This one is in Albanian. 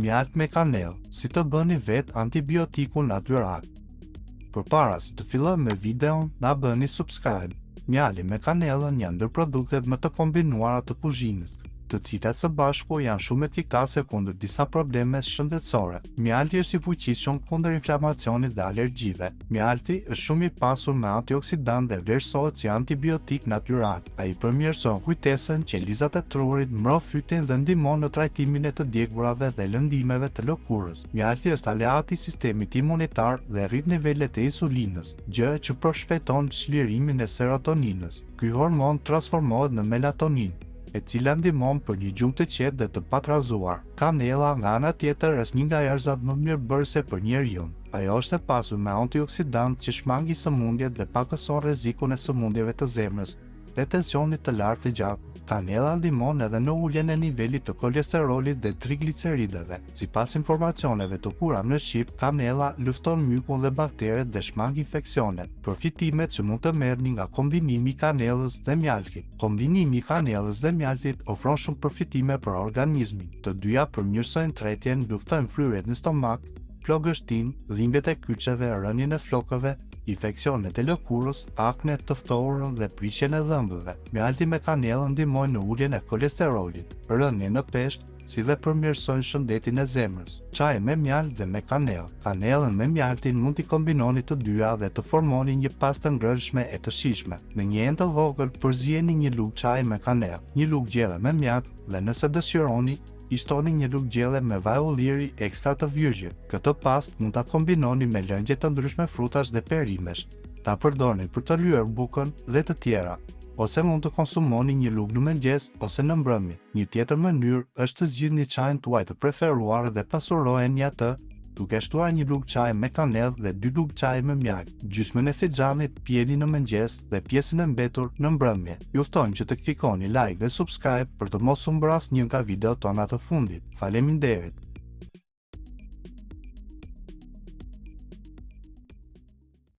mjalt me kanellë, si të bëni vetë antibiotikun natyral. Përpara se të fillojmë me videon, na bëni subscribe. Mjali me kanellën janë ndër produktet më të kombinuara të kuzhinës, të cilat së bashku janë shumë efikase kundër disa probleme shëndetësore. Mjalti është i fuqishëm kundër inflamacionit dhe alergjive. Mjalti është shumë i pasur me antioksidantë dhe vlerësohet si antibiotik natyral. Ai përmirëson kujtesën, qelizat e trurit, mbron fytyn dhe ndihmon në trajtimin e të djegurave dhe lëndimeve të lëkurës. Mjalti është aleat i sistemit imunitar dhe rrit nivelet e insulinës, gjë që përshpejton çlirimin e serotoninës. Ky hormon transformohet në melatonin, e cila ndihmon për një gjumë të qetë dhe të patrazuar. Kanella, nga ana tjetër, është një nga erëzat më mirëbërëse për njeriu. Ajo është e pasur me antioksidantë që shmangin sëmundjet dhe pakëson rrezikun e sëmundjeve të zemrës dhe tensionit të lartë të gjakut. Kanella ndihmon edhe në uljen e nivelit të kolesterolit dhe trigliceridëve. Sipas informacioneve të hura në Shqip, kanella lufton mykun dhe bakteret dhe shmang infeksionet. Përfitimet që mund të merrni nga kombinimi i kanellës dhe mjaltit. Kombinimi i kanellës dhe mjaltit ofron shumë përfitime për organizmin. Të dyja përmirësojnë tretjen, luftojnë fryerjet në stomak, plogështinë, dhimbjet e kyçeve, rënien e flokëve, infeksionet e lëkurës, akne të ftohurën dhe prishjen e dhëmbëve. Mjalti me kanellë ndihmojnë në uljen e kolesterolit, rënien në peshë, si dhe përmirësojnë shëndetin e zemrës. Çaji me mjalt dhe me kanellë. Kanellën me mjaltin mund t'i kombinoni të dyja dhe të formoni një pastë të ngrënshme e të shijshme. Në një enë të vogël përziheni një lugë çaji me kanellë, një lugë gjelle me mjalt dhe nëse dëshironi, i shtoni një lugë gjelle me vaj ulliri ekstra të virgjit. Këtë pastë mund ta kombinoni me lëngje të ndryshme frutash dhe perimesh. Ta përdorni për të lyer bukën dhe të tjera, ose mund të konsumoni një lugë në mëngjes ose në mbrëmje. Një tjetër mënyrë është të zgjidhni çajin tuaj të preferuar dhe pasurojeni atë, duke shtuar një lugë çaji me kanellë dhe 2 lugë çaji me mjalt. Gjysmën e fixhanit pjeni në mëngjes dhe pjesën e mbetur në mbrëmje. Ju ftojmë që të klikoni like dhe subscribe për të mos humber asnjë nga videot tona të fundit. Faleminderit.